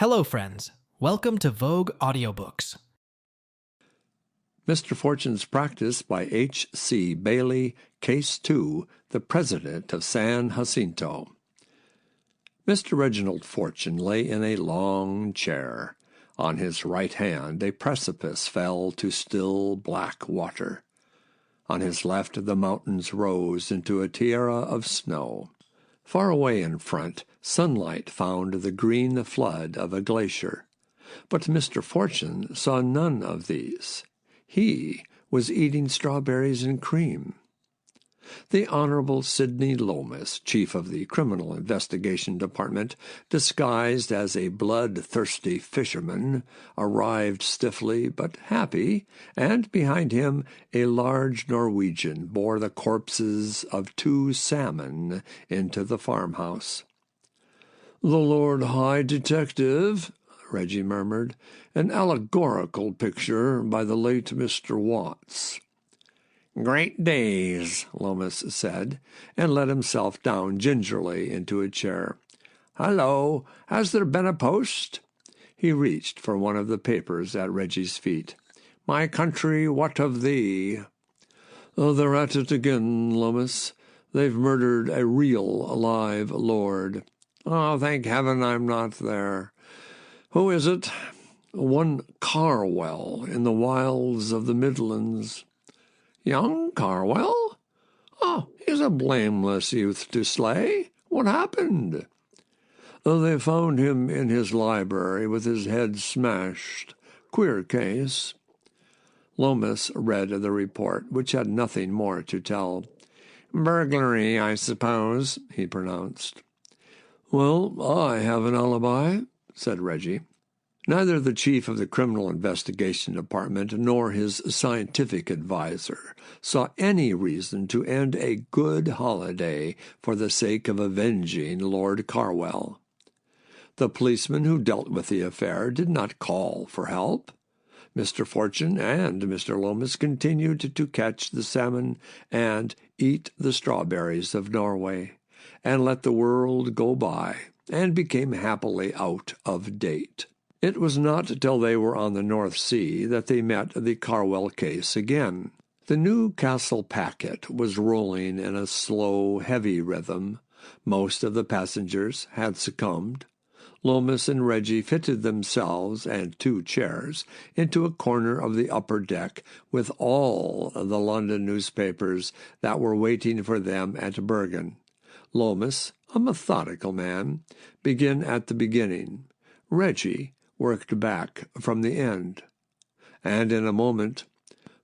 Hello, friends. Welcome to Vogue Audiobooks. Mr. Fortune's Practice by H.C.Bailey, Case 2, The President of San Jacinto. Mr. Reginald Fortune lay in a long chair. On his right hand a precipice fell to still black water. On his left the mountains rose into a tiara of snow. Far away in front, sunlight found the green flood of a glacier. But Mr. Fortune saw none of these. He was eating strawberries and cream. The Honorable Sidney Lomas, chief of the Criminal Investigation Department, disguised as a bloodthirsty fisherman, arrived stiffly but happy, and behind him a large Norwegian bore the corpses of 2 salmon into the farmhouse. "The Lord High Detective," Reggie murmured, "an allegorical picture by the late Mr. Watts." "Great days," Lomas said, and let himself down gingerly into a chair. "Hello, has there been a post?" He reached for one of the papers at Reggie's feet. "My country, what of thee?" "Oh, they're at it again, Lomas. They've murdered a real, alive lord." "Oh, thank heaven I'm not there." "Who is it?" "One Carwell, in the wilds of the Midlands." "Young Carwell? Oh, he's a blameless youth to slay. What happened?" "They found him in his library with his head smashed. Queer case." Lomas read the report, which had nothing more to tell. "Burglary, I suppose," he pronounced. "Well, I have an alibi," said Reggie. Neither the chief of the Criminal Investigation Department nor his scientific advisor saw any reason to end a good holiday for the sake of avenging Lord Carwell. The policeman who dealt with the affair did not call for help. Mr. Fortune and Mr. Lomas continued to catch the salmon and eat the strawberries of Norway, and let the world go by, and became happily out of date. It was not till they were on the North Sea that they met the Carwell case again. The Newcastle packet was rolling in a slow, heavy rhythm. Most of the passengers had succumbed. Lomas and Reggie fitted themselves and 2 chairs into a corner of the upper deck with all the London newspapers that were waiting for them at Bergen. Lomas, a methodical man, began at the beginning. Reggie worked back from the end. And in a moment,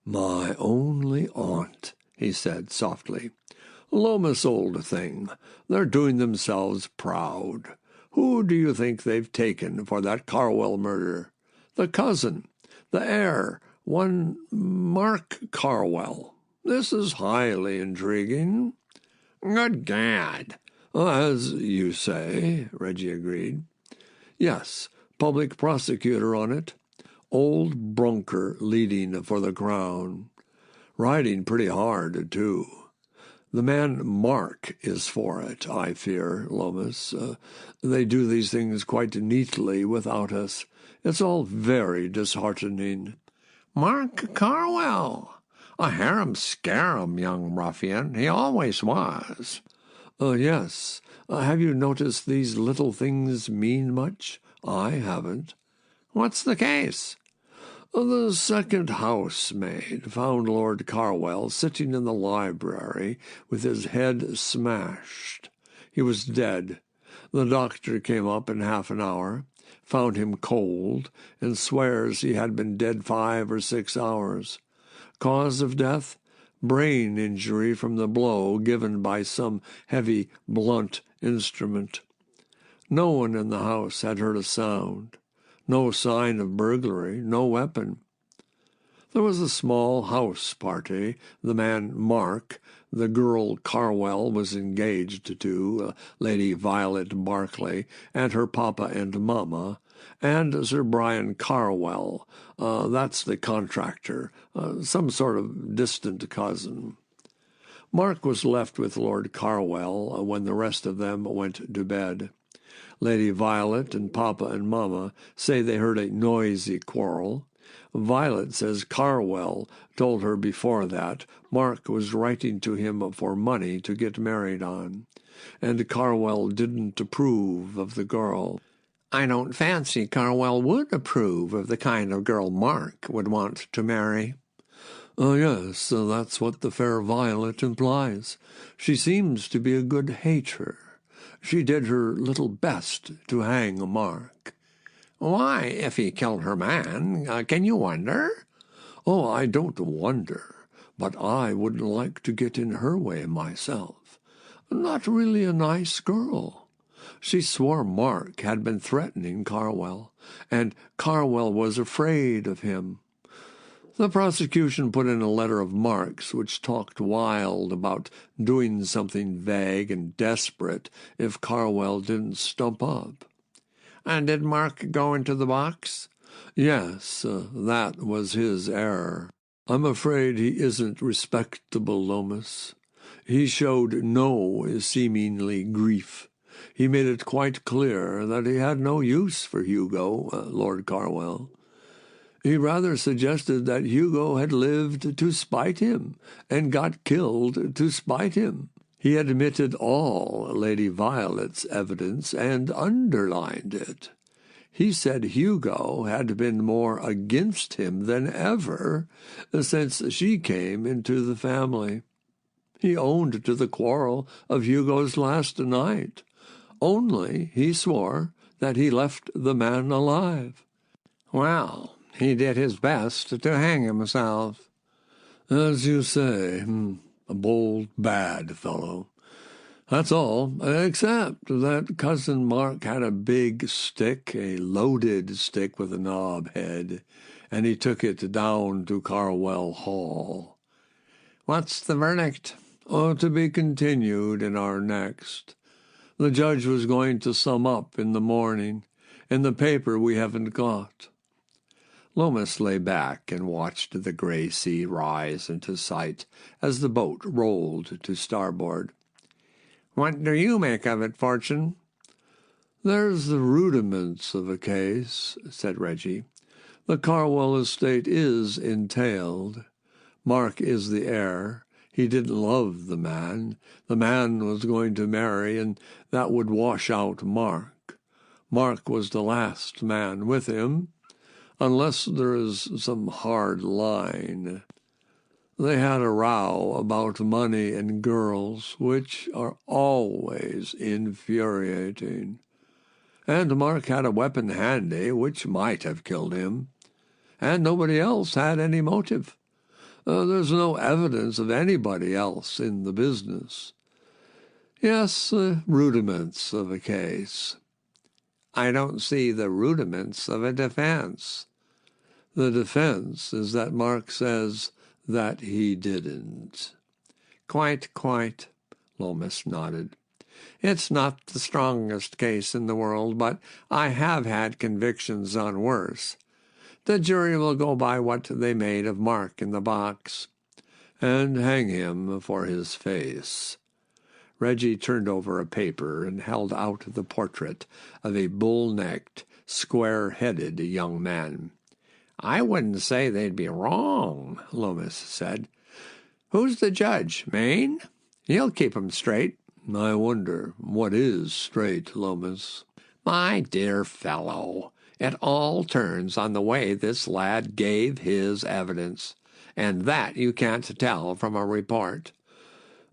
"My only aunt," he said softly. "Lomas, old thing, they're doing themselves proud. Who do you think they've taken for that Carwell murder? The cousin, the heir, one Mark Carwell. This is highly intriguing." "Good gad!" "As you say," Reggie agreed. "Yes, public prosecutor on it. Old Bronker leading for the Crown. Riding pretty hard, too. The man Mark is for it, I fear, Lomas. They do these things quite neatly without us. It's all very disheartening." "Mark Carwell! A harum-scarum young ruffian. He always was." "Yes. Have you noticed these little things mean much? I haven't." "What's the case?" "The second housemaid found Lord Carwell sitting in the library with his head smashed. He was dead. The doctor came up in half an hour, found him cold, and swears he had been dead 5 or 6 hours. Cause of death? Brain injury from the blow given by some heavy, blunt instrument. No one in the house had heard a sound. No sign of burglary, no weapon. There was a small house party. The man Mark, the girl Carwell was engaged to, Lady Violet Barclay, and her papa and mamma, and Sir Brian Carwell, that's the contractor, some sort of distant cousin. Mark was left with Lord Carwell when the rest of them went to bed. Lady Violet and Papa and Mama say they heard a noisy quarrel. Violet says Carwell told her before that Mark was writing to him for money to get married on, and Carwell didn't approve of the girl. I don't fancy Carwell would approve of the kind of girl Mark would want to marry. Yes, that's what the fair Violet implies. She seems to be a good hater. She did her little best to hang Mark. Why, if he killed her man, can you wonder? Oh, I don't wonder, but I wouldn't like to get in her way myself. Not really a nice girl. She swore Mark had been threatening Carwell, and Carwell was afraid of him. The prosecution put in a letter of Mark's which talked wild about doing something vague and desperate if Carwell didn't stump up. And did Mark go into the box? Yes, that was his error. I'm afraid he isn't respectable, Lomas. He showed no seemingly grief. He made it quite clear that he had no use for Hugo, Lord Carwell. He rather suggested that Hugo had lived to spite him and got killed to spite him. He admitted all Lady Violet's evidence and underlined it. He said Hugo had been more against him than ever since she came into the family. He owned to the quarrel of Hugo's last night. Only he swore that he left the man alive. Well, he did his best to hang himself. As you say, a bold, bad fellow. That's all, except that Cousin Mark had a big stick, a loaded stick with a knob head, and he took it down to Carwell Hall. What's the verdict? Oh, to be continued in our next. The judge was going to sum up in the morning. In the paper we haven't got. Lomas lay back and watched the gray sea rise into sight as the boat rolled to starboard. What do you make of it, Fortune? There's the rudiments of a case, said Reggie. The Carwell estate is entailed. Mark is the heir. He didn't love the man. The man was going to marry, and that would wash out Mark. Mark was the last man with him, unless there is some hard line. They had a row about money and girls, which are always infuriating. And Mark had a weapon handy, which might have killed him. And nobody else had any motive. There's no evidence of anybody else in the business. Yes, rudiments of a case. I don't see the rudiments of a defense. The defense is that Mark says that he didn't. Quite, Lomas nodded. It's not the strongest case in the world, but I have had convictions on worse. The jury will go by what they made of Mark in the box, and hang him for his face. Reggie turned over a paper and held out the portrait of a bull-necked, square-headed young man. I wouldn't say they'd be wrong, Lomas said. Who's the judge, Maine? He'll keep 'em straight. I wonder what is straight, Lomas. My dear fellow, it all turns on the way this lad gave his evidence, and that you can't tell from a report.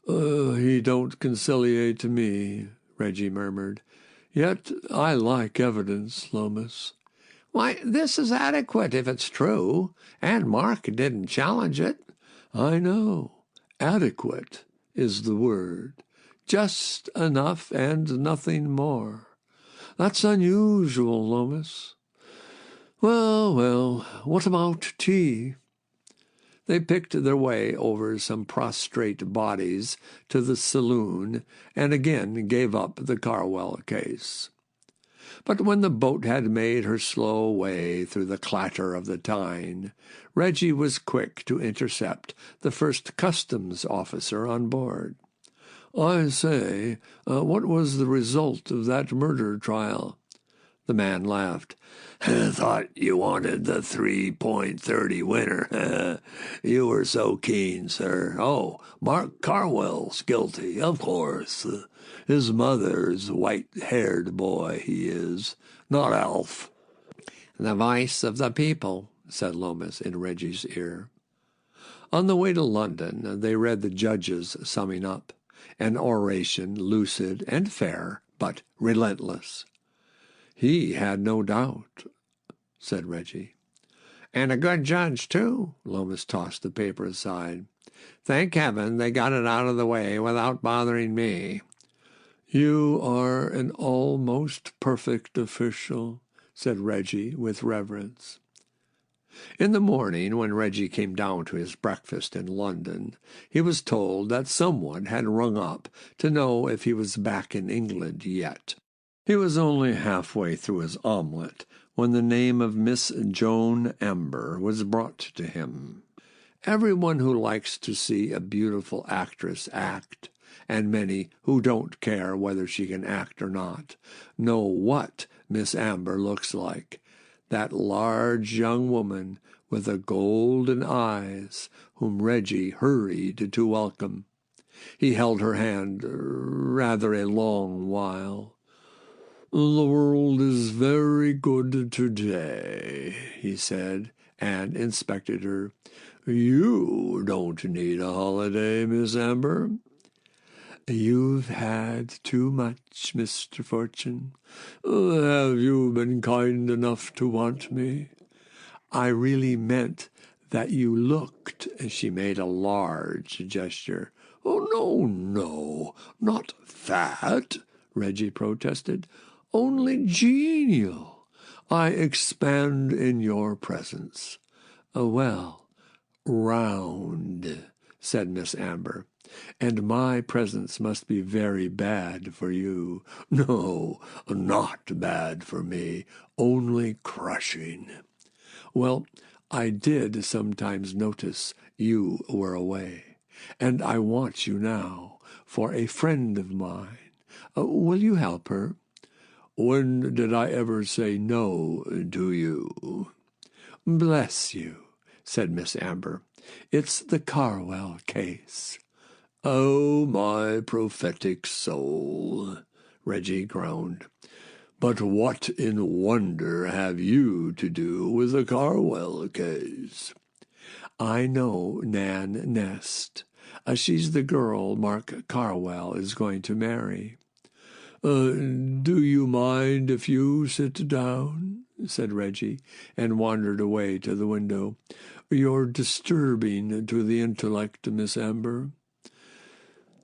He don't conciliate me, Reggie murmured. Yet I like evidence, Lomas. Why, this is adequate if it's true, and Mark didn't challenge it. I know. Adequate is the word. Just enough and nothing more. That's unusual, Lomas. Well, what about tea? They picked their way over some prostrate bodies to the saloon and again gave up the Carwell case. But when the boat had made her slow way through the clatter of the Tyne, Reggie was quick to intercept the first customs officer on board. I say, what was the result of that murder trial? The man laughed. Thought you wanted the 3.30 winner. You were so keen, sir. Oh, Mark Carwell's guilty, of course. His mother's white-haired boy, he is, not Alf. The voice of the people, said Lomas in Reggie's ear. On the way to London, they read the judge's summing up, an oration lucid and fair, but relentless. He had no doubt, said Reggie. And a good judge, too, Lomas tossed the paper aside. Thank heaven they got it out of the way without bothering me. You are an almost perfect official, said Reggie with reverence. In the morning, when Reggie came down to his breakfast in London, he was told that someone had rung up to know if he was back in England yet. He was only halfway through his omelette when the name of Miss Joan Amber was brought to him. Everyone who likes to see a beautiful actress act, and many who don't care whether she can act or not, know what Miss Amber looks like. That large young woman with the golden eyes whom Reggie hurried to welcome. He held her hand rather a long while. The world is very good today, he said, and inspected her. You don't need a holiday, Miss Amber. You've had too much, Mr. Fortune. Have you been kind enough to want me? I really meant that you looked, and she made a large gesture. Oh, no, not that, Reggie protested. Only genial. I expand in your presence. Well, round, said Miss Amber. And my presence must be very bad for you. No, not bad for me, only crushing. Well, I did sometimes notice you were away, and I want you now for a friend of mine. Will you help her? When did I ever say no to you? Bless you, said Miss Amber. It's the Carwell case. Oh, my prophetic soul, Reggie groaned. But what in wonder have you to do with the Carwell case? I know Nan Nest. She's the girl Mark Carwell is going to marry. Do you mind if you sit down? Said Reggie, and wandered away to the window. You're disturbing to the intellect, Miss Amber.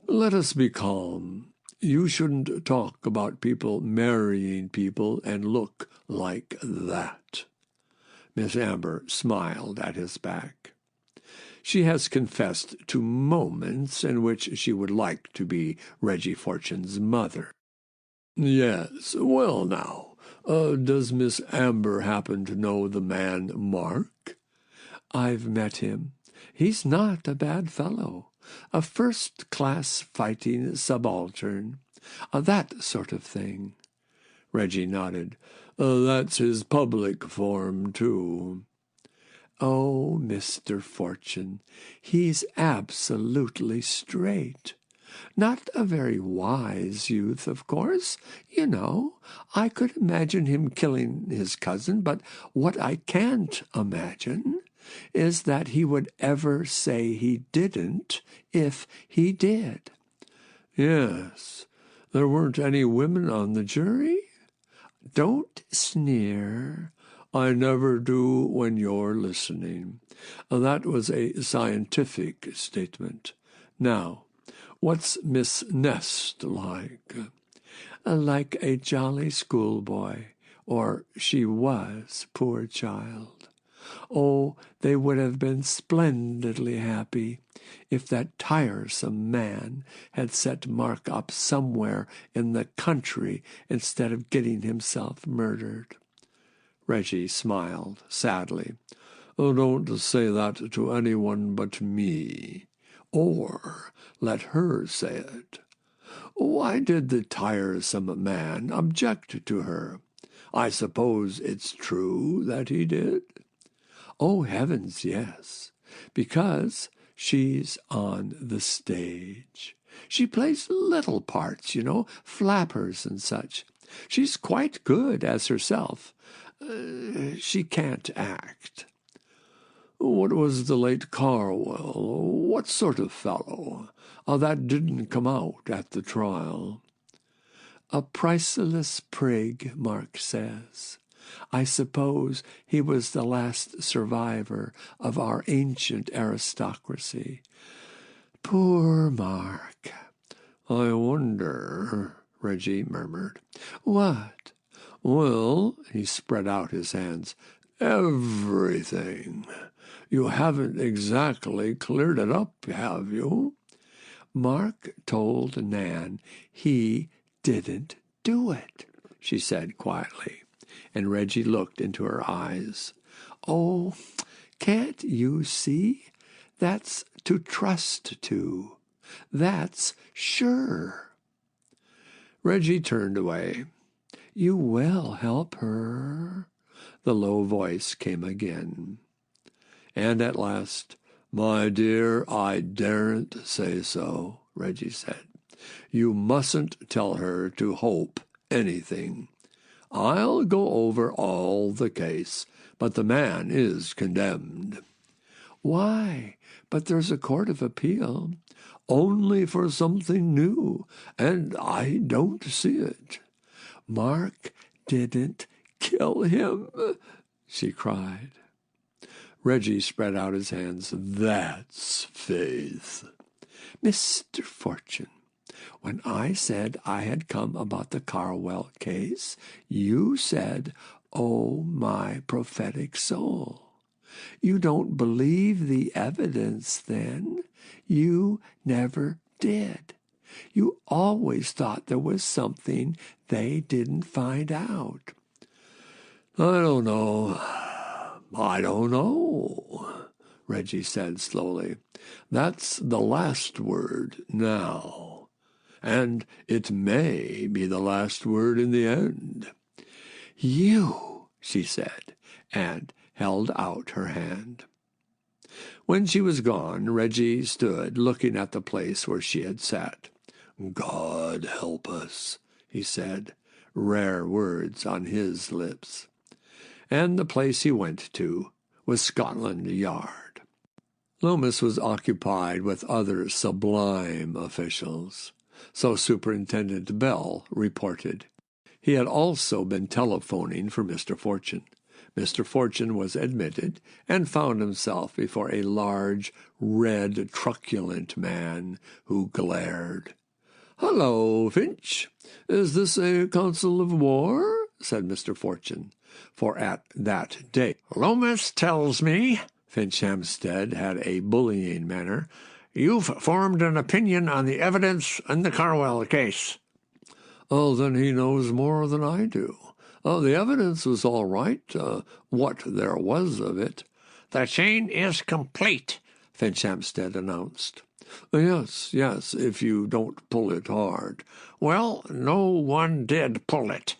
Let us be calm. You shouldn't talk about people marrying people and look like that. Miss Amber smiled at his back. She has confessed to moments in which she would like to be Reggie Fortune's mother. Yes, well now, does Miss Amber happen to know the man Mark? I've met him. He's not a bad fellow. A first-class fighting subaltern. That sort of thing. Reggie nodded. That's his public form, too. Oh, Mr. Fortune, he's absolutely straight. Not a very wise youth, of course. You know, I could imagine him killing his cousin, but what I can't imagine is that he would ever say he didn't if he did. Yes, there weren't any women on the jury? Don't sneer. I never do when you're listening. That was a scientific statement. Now, what's Miss Nest like? Like a jolly schoolboy, or she was, poor child. Oh, they would have been splendidly happy if that tiresome man had set Mark up somewhere in the country instead of getting himself murdered. Reggie smiled sadly. Oh, don't say that to anyone but me. Or let her say it. Why did the tiresome man object to her? I suppose it's true that he did? Oh, heavens, yes, because she's on the stage. She plays little parts, flappers and such. She's quite good as herself. She can't act. What was the late Carwell? What sort of fellow? That didn't come out at the trial. A priceless prig, Mark says. I suppose he was the last survivor of our ancient aristocracy. Poor Mark. I wonder, Reggie murmured. What? Well, he spread out his hands. Everything. You haven't exactly cleared it up, have you? Mark told Nan he didn't do it, she said quietly, and Reggie looked into her eyes. Oh, can't you see? That's to trust to. That's sure. Reggie turned away. You will help her. The low voice came again. And at last, my dear, I daren't say so, Reggie said. You mustn't tell her to hope anything. I'll go over all the case, but the man is condemned. Why? But there's a court of appeal. Only for something new, and I don't see it. Mark didn't kill him, she cried. Reggie spread out his hands. That's faith. Mr. Fortune, when I said I had come about the Carwell case, you said, oh, my prophetic soul. You don't believe the evidence, then? You never did. You always thought there was something they didn't find out. I don't know, Reggie said slowly. That's the last word now, and it may be the last word in the end. You, she said, and held out her hand. When she was gone, Reggie stood looking at the place where she had sat. God help us, he said, rare words on his lips. And the place he went to was Scotland Yard. Loomis was occupied with other sublime officials, so Superintendent Bell reported. He had also been telephoning for Mr. Fortune. Mr. Fortune was admitted and found himself before a large, red, truculent man who glared. "Hello, Finch. Is this a council of war?" said Mr. Fortune, for at that day Loomis tells me, Finch Hampstead had a bullying manner, "you've formed an opinion on the evidence in the Carwell case." "Oh, then he knows more than I do. The evidence was all right, what there was of it." "The chain is complete," Finch Hampstead announced. Yes, if you don't pull it hard." "Well, no one did pull it."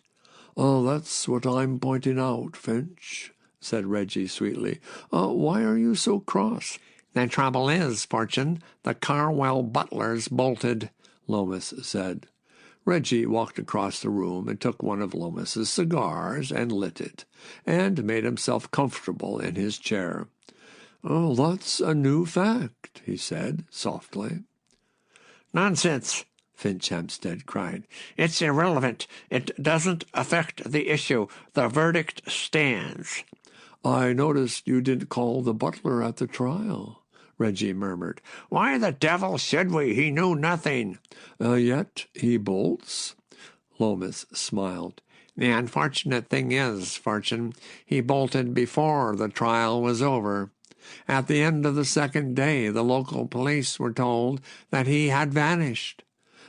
"Oh, that's what I'm pointing out, Finch," said Reggie sweetly. "Why are you so cross?" "The trouble is, Fortune, the Carwell butlers bolted," Loomis said. Reggie walked across the room and took one of Loomis's cigars and lit it, and made himself comfortable in his chair. "Oh, that's a new fact," he said softly. "Nonsense," Finch Hampstead cried. "It's irrelevant. It doesn't affect the issue. The verdict stands." "I noticed you didn't call the butler at the trial," Reggie murmured. "Why the devil should we? He knew nothing." "Yet he bolts?" Loomis smiled. "The unfortunate thing is, Fortune, he bolted before the trial was over. At the end of the second day, the local police were told that he had vanished.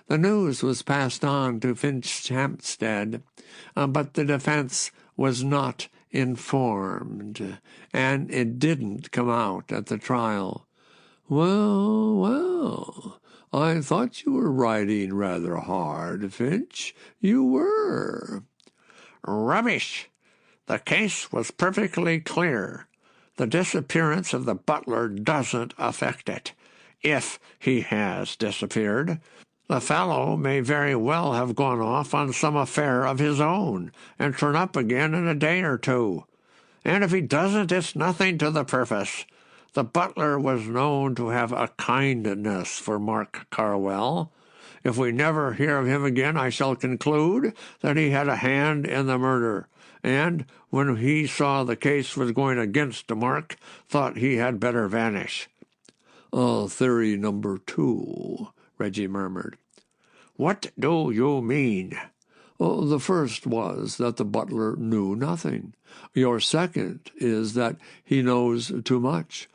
The news was passed on to Finch Hampstead, but the defense was not informed, and it didn't come out at the trial." Well, I thought you were riding rather hard, Finch. You were. Rubbish! The case was perfectly clear. The disappearance of the butler doesn't affect it, if he has disappeared. The fellow may very well have gone off on some affair of his own and turn up again in a day or two. And if he doesn't, it's nothing to the purpose. The butler was known to have a kindness for Mark Carwell. If we never hear of him again, I shall conclude that he had a hand in the murder, and when he saw the case was going against Mark, thought he had better vanish. Theory number 2, Reggie murmured. What do you mean? The first was that the butler knew nothing. Your second is that he knows too much.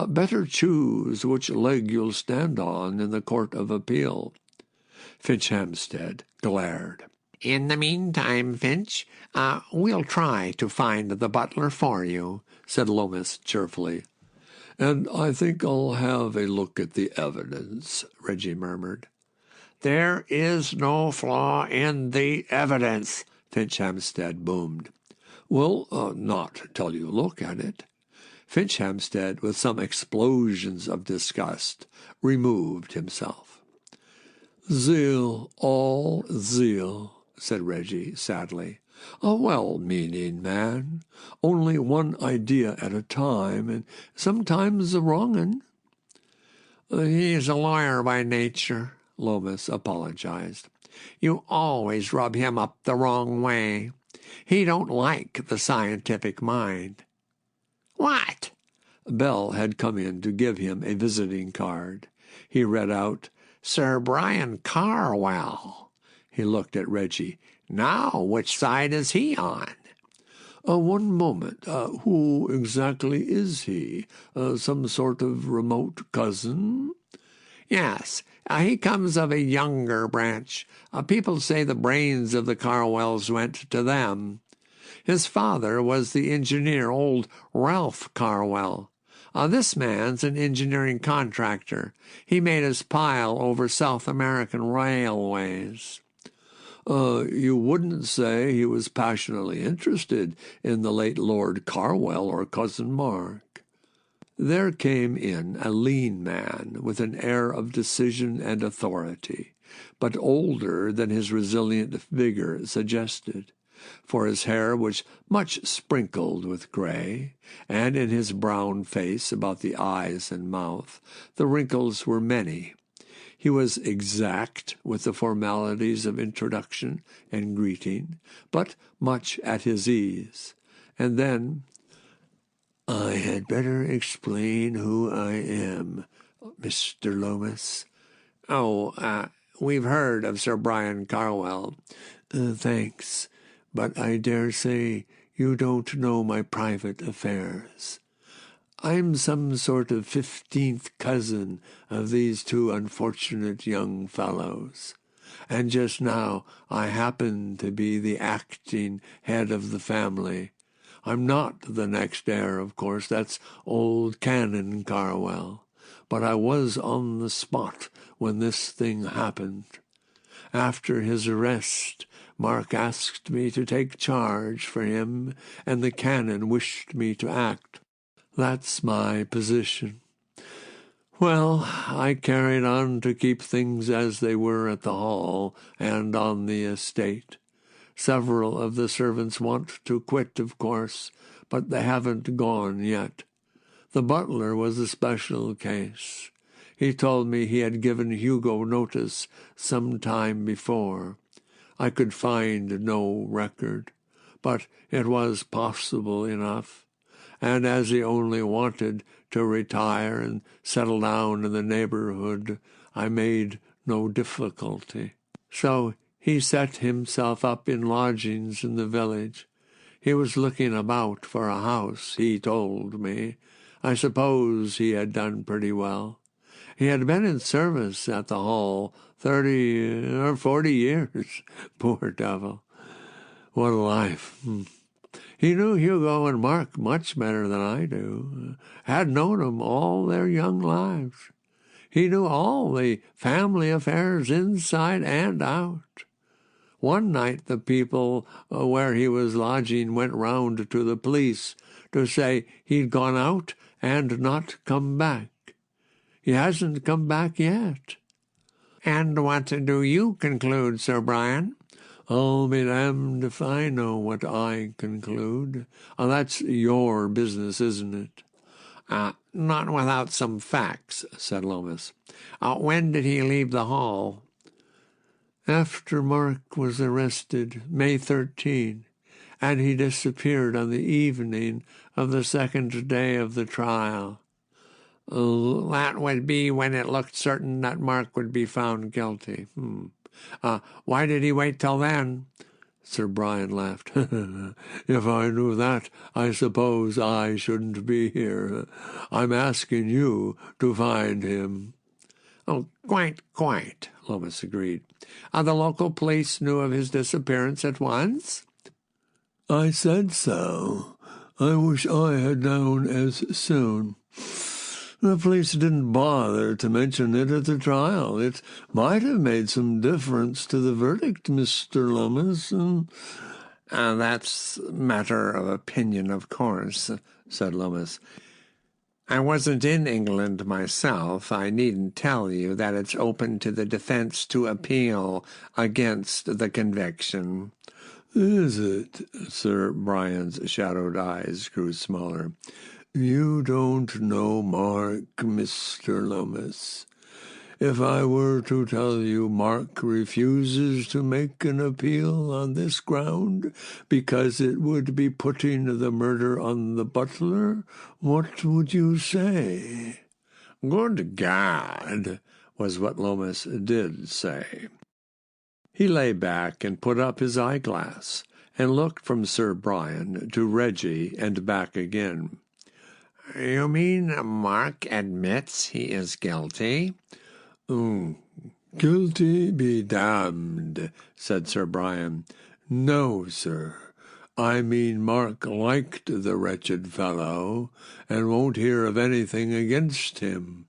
Better choose which leg you'll stand on in the Court of Appeal. Finch Hampstead glared. In the meantime, Finch, we'll try to find the butler for you, said Loomis cheerfully. And I think I'll have a look at the evidence, Reggie murmured. There is no flaw in the evidence, Finch Hampstead boomed. Well, not till you look at it. Finch Hampstead, with some explosions of disgust, removed himself. Zeal, all zeal, said Reggie sadly. A well-meaning man, only one idea at a time, and sometimes a wrong un. He's a lawyer by nature, Loomis apologized. You always rub him up the wrong way. He don't like the scientific mind. What? Bell had come in to give him a visiting card. He read out, Sir Brian Carwell. He looked at Reggie. Now, which side is he on? One moment. Who exactly is he? Some sort of remote cousin? Yes, he comes of a younger branch. People say the brains of the Carwells went to them. His father was the engineer, old Ralph Carwell. This man's an engineering contractor. He made his pile over South American railways. You wouldn't say he was passionately interested in the late Lord Carwell or Cousin Mark. There came in a lean man with an air of decision and authority, but older than his resilient vigor suggested, for his hair was much sprinkled with gray, and in his brown face about the eyes and mouth the wrinkles were many. He was exact with the formalities of introduction and greeting, but much at his ease. And then, I had better explain who I am, Mr. Loomis. We've heard of Sir Brian Carwell. Thanks, but I dare say you don't know my private affairs. I'm some sort of 15th cousin of these two unfortunate young fellows, and just now I happen to be the acting head of the family. I'm not the next heir, of course, that's old Canon Carwell, but I was on the spot when this thing happened. After his arrest, Mark asked me to take charge for him, and the canon wished me to act. That's my position. Well, I carried on to keep things as they were at the hall and on the estate. Several of the servants want to quit, of course, but they haven't gone yet. The butler was a special case. He told me he had given Hugo notice some time before. I could find no record, but it was possible enough. And as he only wanted to retire and settle down in the neighborhood, I made no difficulty. So he set himself up in lodgings in the village. He was looking about for a house, he told me. I suppose he had done pretty well. He had been in service at the hall 30 or 40 years. Poor devil. What a life. He knew Hugo and Mark much better than I do. Had known them all their young lives. He knew all the family affairs inside and out. One night the people where he was lodging went round to the police to say he'd gone out and not come back. He hasn't come back yet. And what do you conclude, Sir Brian? I'll be damned if I know what I conclude. That's your business, isn't it? Not without some facts, said Lomas. When did he leave the hall? After Mark was arrested, May 13, and he disappeared on the evening of the second day of the trial. That would be when it looked certain that Mark would be found guilty. Why did he wait till then? Sir Brian laughed. If I knew that, I suppose I shouldn't be here. I'm asking you to find him. Oh, quite, Lomas agreed. The local police knew of his disappearance at once? I said so. I wish I had known as soon. The police didn't bother to mention it at the trial. It might have made some difference to the verdict, Mr. Lomas. That's a matter of opinion, of course, said Lomas. I wasn't in England myself. I needn't tell you that it's open to the defense to appeal against the conviction. Is it? Sir Brian's shadowed eyes grew smaller. You don't know Mark, Mr. Lomas. If I were to tell you Mark refuses to make an appeal on this ground because it would be putting the murder on the butler, what would you say? Good God, was what Lomas did say. He lay back and put up his eyeglass and looked from Sir Brian to Reggie and back again. You mean Mark admits he is guilty? Guilty be damned, said Sir Brian. No, sir. I mean Mark liked the wretched fellow, and won't hear of anything against him.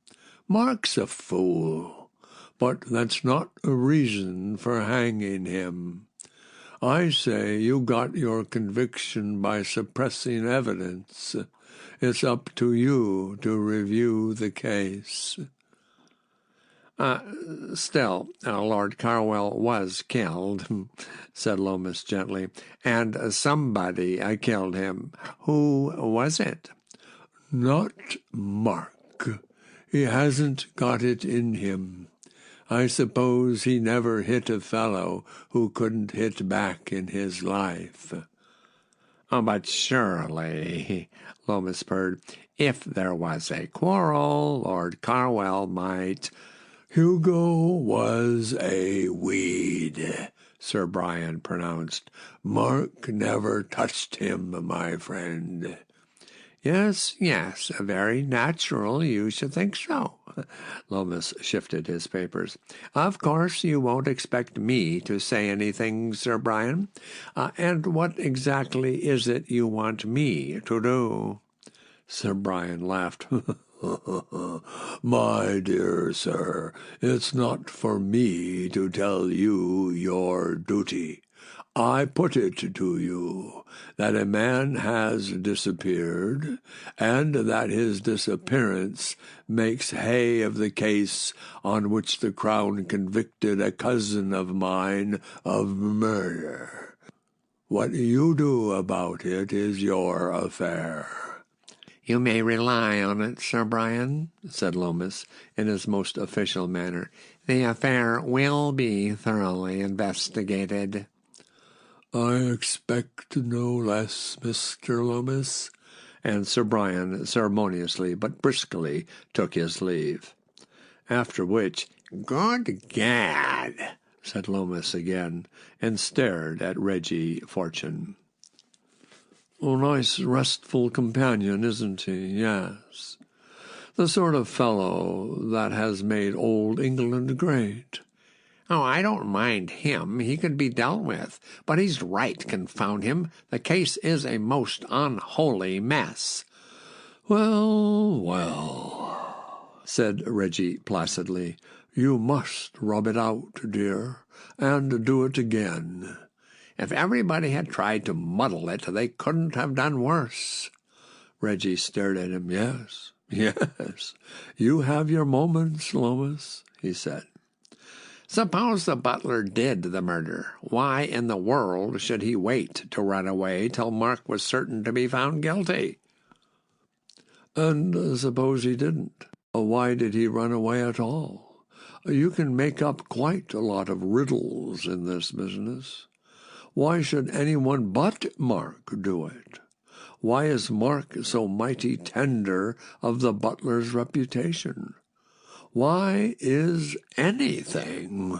Mark's a fool, but that's not a reason for hanging him. I say you got your conviction by suppressing evidence. It's up to you to review the case. Still, Lord Carwell was killed, said Lomas gently, and somebody killed him. Who was it? Not Mark. He hasn't got it in him. I suppose he never hit a fellow who couldn't hit back in his life. But surely, Lomas purred, if there was a quarrel, Lord Carwell might— Hugo was a weed, Sir Brian pronounced. Mark never touched him, my friend. Yes, very natural you should think so. Lomas shifted his papers. Of course you won't expect me to say anything, Sir Brian. And what exactly is it you want me to do? Sir Brian laughed. My dear sir, it's not for me to tell you your duty. I put it to you that a man has disappeared, and that his disappearance makes hay of the case on which the Crown convicted a cousin of mine of murder. What you do about it is your affair. You may rely on it, Sir Brian, said Lomas, in his most official manner. The affair will be thoroughly investigated. I expect no less, Mr. Lomas. And Sir Brian ceremoniously but briskly took his leave. After which, Good Gad, said Lomas again, and stared at Reggie Fortune. A nice, restful companion, isn't he? Yes. The sort of fellow that has made old England great. Oh, I don't mind him. He can be dealt with. But he's right, confound him. The case is a most unholy mess. Well, said Reggie placidly. "You must rub it out, dear, and do it again." "If everybody had tried to muddle it, they couldn't have done worse." Reggie stared at him. "Yes, yes, you have your moments, Lomas," he said. "Suppose the butler did the murder. Why in the world should he wait to run away till Mark was certain to be found guilty?" "And suppose he didn't? Why did he run away at all? You can make up quite a lot of riddles in this business. Why should anyone but Mark do it? Why is Mark so mighty tender of the butler's reputation? Why is anything?"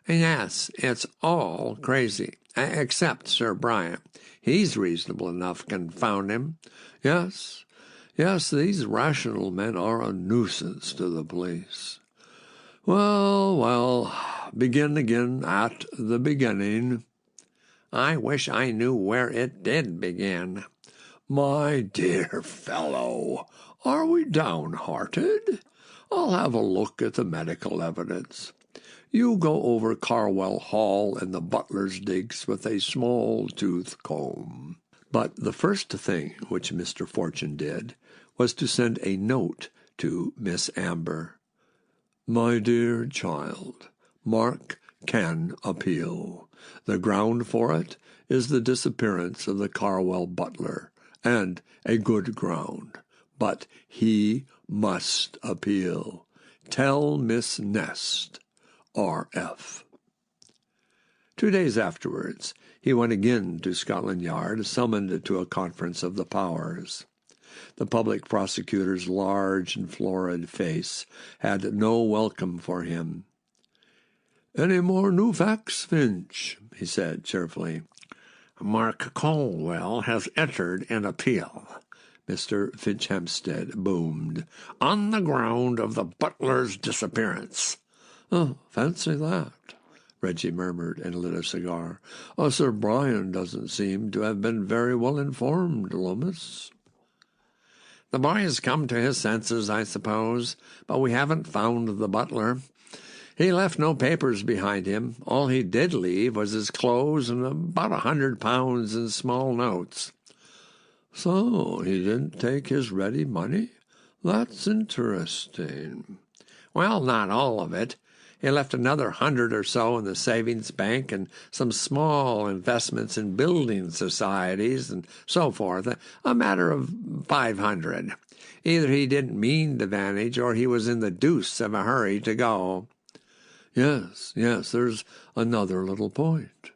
"Yes, it's all crazy, except Sir Brian. He's reasonable enough, confound him." Yes, yes, these rational men are a nuisance to the police. Well, begin again at the beginning." "I wish I knew where it did begin." "My dear fellow, are we downhearted? I'll have a look at the medical evidence. You go over Carwell Hall and the butler's digs with a small-tooth comb." But the first thing which Mr. Fortune did was to send a note to Miss Amber. "My dear child, Mark can appeal. The ground for it is the disappearance of the Carwell butler, and a good ground. But he must appeal. Tell Miss Nest, R.F." 2 days afterwards, he went again to Scotland Yard, summoned to a conference of the powers. The public prosecutor's large and florid face had no welcome for him. "Any more new facts, Finch?" he said cheerfully. "Mark Colwell has entered an appeal," Mr. Finchampstead boomed, "on the ground of the butler's disappearance." "Oh, fancy that," Reggie murmured and lit a cigar. "Sir Brian doesn't seem to have been very well informed, Lomas." "The boy has come to his senses, I suppose, but we haven't found the butler. He left no papers behind him. All he did leave was his clothes and about £100 in small notes." "So he didn't take his ready money? That's interesting." "Well, not all of it. He left another 100 or so in the savings bank and some small investments in building societies and so forth, a matter of 500. Either he didn't mean to vanish or he was in the deuce of a hurry to go." Yes, there's another little point.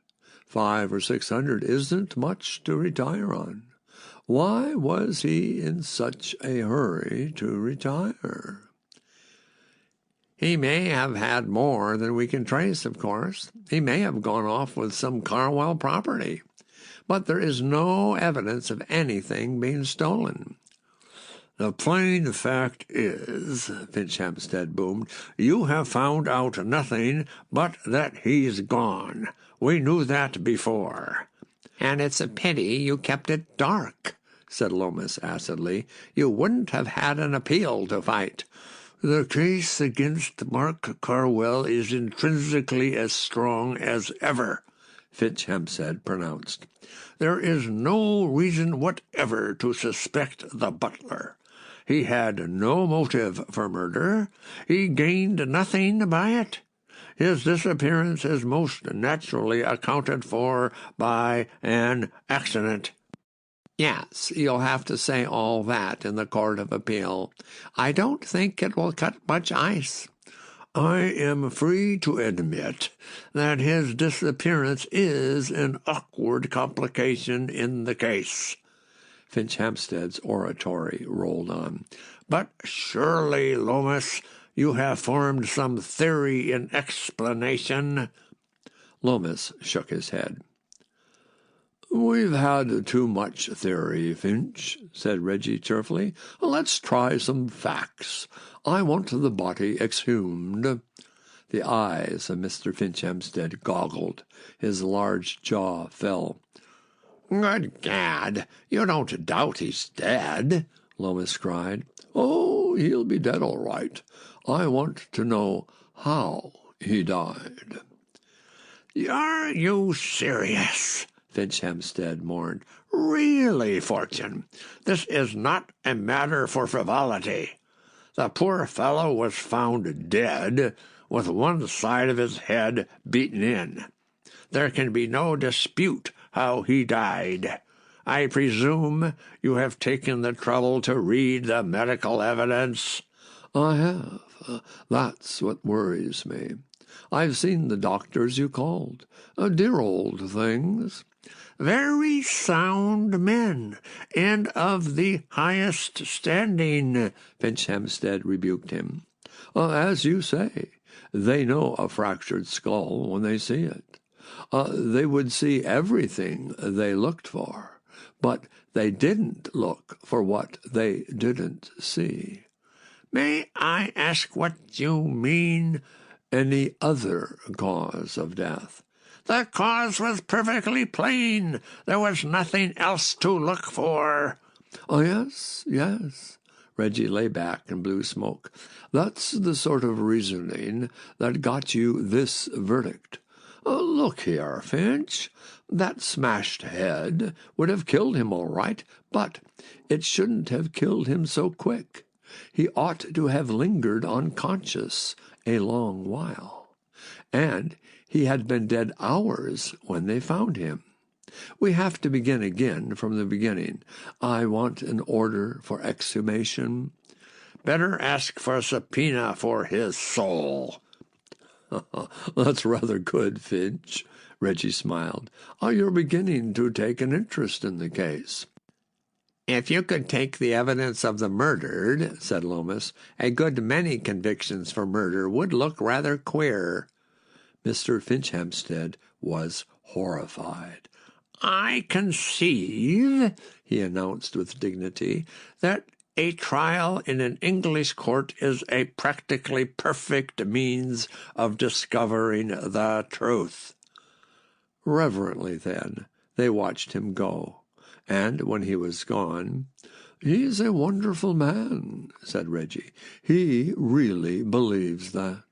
500 or 600 isn't much to retire on. Why was he in such a hurry to retire?" "He may have had more than we can trace, of course. He may have gone off with some Carwell property. But there is no evidence of anything being stolen." "The plain fact is," Finchampstead boomed, "you have found out nothing but that he's gone. We knew that before." "And it's a pity you kept it dark," said Lomas acidly. "You wouldn't have had an appeal to fight." "The case against Mark Carwell is intrinsically as strong as ever," Finchampstead pronounced. "There is no reason whatever to suspect the butler. He had no motive for murder. He gained nothing by it. His disappearance is most naturally accounted for by an accident." "Yes, you'll have to say all that in the Court of Appeal. I don't think it will cut much ice." "I am free to admit that his disappearance is an awkward complication in the case." Finchampstead's oratory rolled on. "But surely, Lomas, you have formed some theory in explanation." Lomas shook his head. "We've had too much theory, Finch," said Reggie cheerfully. "Let's try some facts. I want the body exhumed." The eyes of Mr. Finchampstead goggled. His large jaw fell. "Good gad, you don't doubt he's dead?" Lomas cried. "Oh, he'll be dead all right. I want to know how he died." "Are you serious?" Finch Hempstead mourned. "Really, Fortune, this is not a matter for frivolity. The poor fellow was found dead, with one side of his head beaten in. There can be no dispute how he died. I presume you have taken the trouble to read the medical evidence?" "I have. That's what worries me. I've seen the doctors you called. Dear old things." "Very sound men, and of the highest standing," Finch Hempstead rebuked him. "As you say, they know a fractured skull when they see it. They would see everything they looked for, but they didn't look for what they didn't see." "May I ask what you mean?" "Any other cause of death." "The cause was perfectly plain. There was nothing else to look for." "Oh, yes, yes." Reggie lay back and blew smoke. "That's the sort of reasoning that got you this verdict. Look here, Finch. That smashed head would have killed him all right, but it shouldn't have killed him so quick. He ought to have lingered unconscious a long while. And he had been dead hours when they found him. We have to begin again from the beginning. I want an order for exhumation." "Better ask for a subpoena for his soul." "That's rather good, Finch," Reggie smiled. "You're beginning to take an interest in the case." "If you could take the evidence of the murdered," said Lomas, "a good many convictions for murder would look rather queer." Mr. Finch Hempstead was horrified. "I conceive," he announced with dignity, "that a trial in an English court is a practically perfect means of discovering the truth." Reverently, then, they watched him go, and when he was gone, "He's a wonderful man," said Reggie. "He really believes that."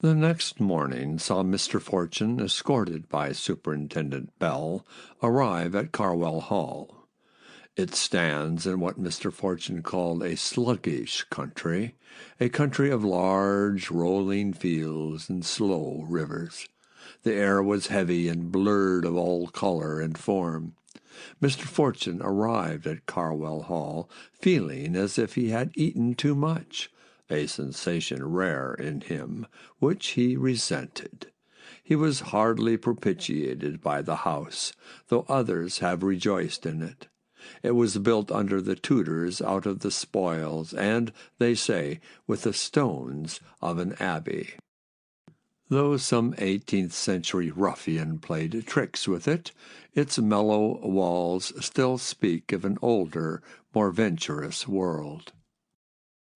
The next morning saw Mr. Fortune, escorted by Superintendent Bell, arrive at Carwell Hall. It stands in what Mr. Fortune called a sluggish country, a country of large rolling fields and slow rivers. The air was heavy and blurred of all color and form. Mr. Fortune arrived at Carwell Hall feeling as if he had eaten too much, a sensation rare in him, which he resented. He was hardly propitiated by the house, though others have rejoiced in it. It was built under the Tudors out of the spoils, and, they say, with the stones of an abbey. Though some 18th-century ruffian played tricks with it, its mellow walls still speak of an older, more venturous world.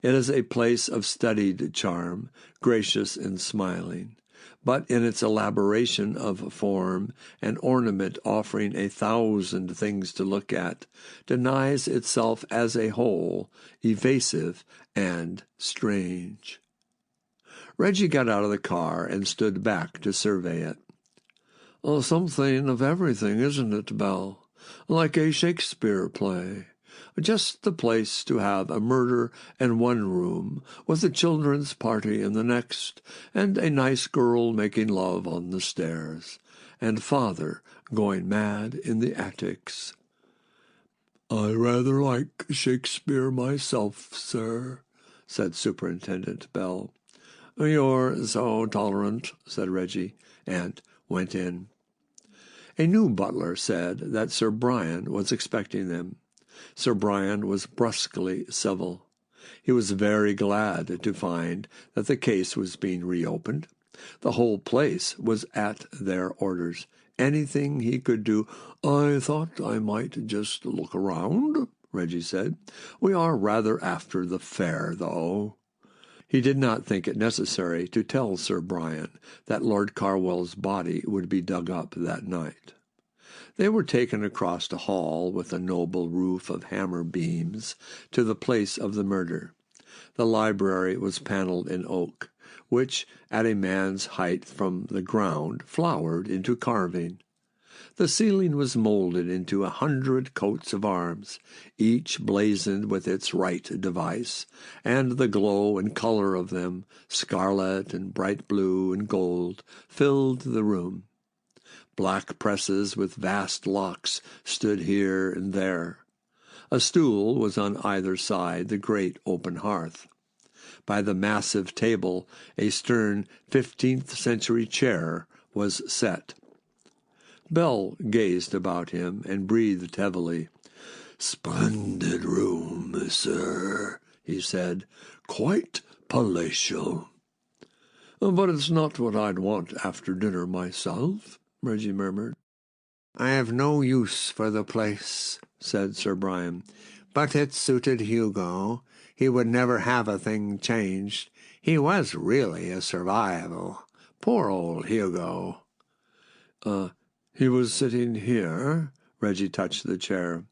It is a place of studied charm, gracious and smiling, but in its elaboration of form and ornament offering 1,000 things to look at, denies itself as a whole, evasive and strange. Reggie got out of the car and stood back to survey it. Something of everything, isn't it, Belle? Like a Shakespeare play. Just the place to have a murder in one room, with a children's party in the next, and a nice girl making love on the stairs, and father going mad in the attics. "I rather like Shakespeare myself, sir," said Superintendent Bell. "You're so tolerant," said Reggie, and went in. A new butler said that Sir Brian was expecting them. Sir Brian was brusquely civil. He was very glad to find that the case was being reopened. The whole place was at their orders. Anything he could do. "I thought I might just look around," Reggie said. "We are rather after the fair, though." He did not think it necessary to tell Sir Brian that Lord Carwell's body would be dug up that night. They were taken across a hall with a noble roof of hammer beams to the place of the murder. The library was panelled in oak, which, at a man's height from the ground, flowered into carving. The ceiling was moulded into 100 coats of arms, each blazoned with its right device, and the glow and colour of them, scarlet and bright blue and gold, filled the room. Black presses with vast locks stood here and there. A stool was on either side the great open hearth. By the massive table a stern 15th-century chair was set. Bell gazed about him and breathed heavily. "Splendid room, sir," he said. "Quite palatial." "But it's not what I'd want after dinner myself," Reggie murmured. "I have no use for the place," said Sir Brian. "But it suited Hugo. He would never have a thing changed. He was really a survival. Poor old Hugo." He was sitting here?" Reggie touched the chair.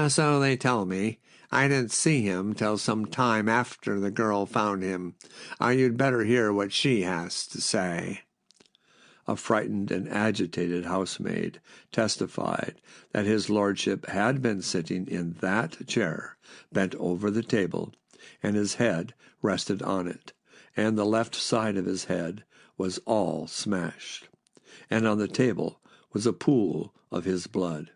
So they tell me. I didn't see him till some time after the girl found him. You'd better hear what she has to say." A frightened and agitated housemaid testified that his lordship had been sitting in that chair, bent over the table, and his head rested on it, and the left side of his head was all smashed, and on the table was a pool of his blood.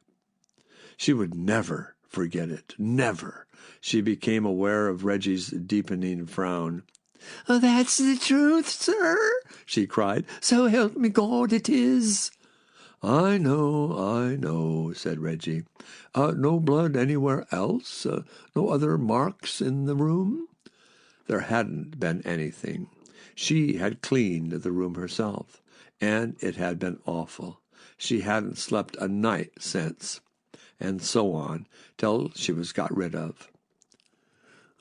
She would never forget it, never. She became aware of Reggie's deepening frown. "That's the truth, sir," she cried. "So help me God, it is." I know, said Reggie. No blood anywhere else? No other marks in the room? There hadn't been anything. She had cleaned the room herself, and it had been awful. She hadn't slept a night since, and so on, till she was got rid of.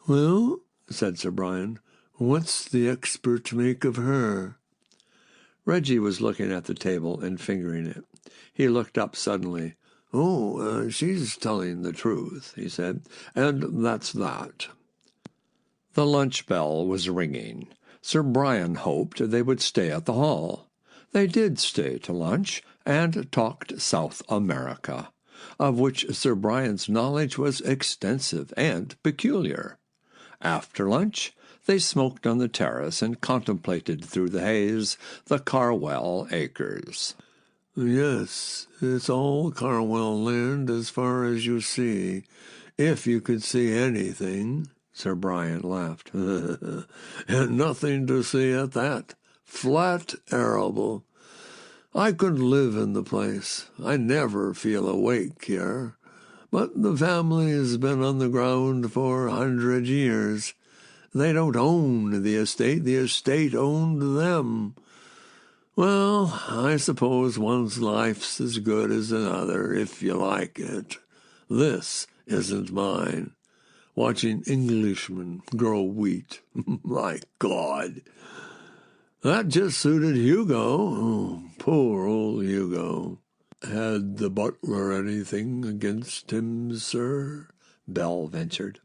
"Well," said Sir Brian, "what's the expert make of her?" Reggie was looking at the table and fingering it. He looked up suddenly. She's telling the truth," he said, "and that's that." The lunch bell was ringing. Sir Brian hoped they would stay at the hall. They did stay to lunch, and talked South America, of which Sir Brian's knowledge was extensive and peculiar. After lunch, they smoked on the terrace and contemplated through the haze the Carwell acres. "Yes, it's all Carwell land as far as you see, if you could see anything," Sir Brian laughed. "And nothing to see at that. Flat arable. I couldn't live in the place. I never feel awake here. But the family's been on the ground for 100 years. They don't own the estate owned them. Well, I suppose one's life's as good as another, if you like it. This isn't mine. Watching Englishmen grow wheat. My God! That just suited Hugo. Poor old Hugo. Had the butler anything against him, sir? Bell ventured.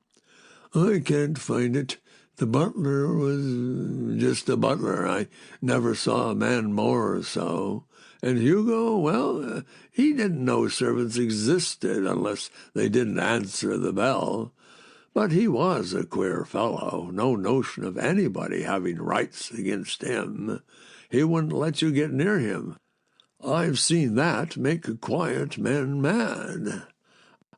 I can't find it. The butler was just a butler. I never saw a man more so. And Hugo, well, he didn't know servants existed unless they didn't answer the bell. But he was a queer fellow. No notion of anybody having rights against him. He wouldn't let you get near him. I've seen that make quiet men mad.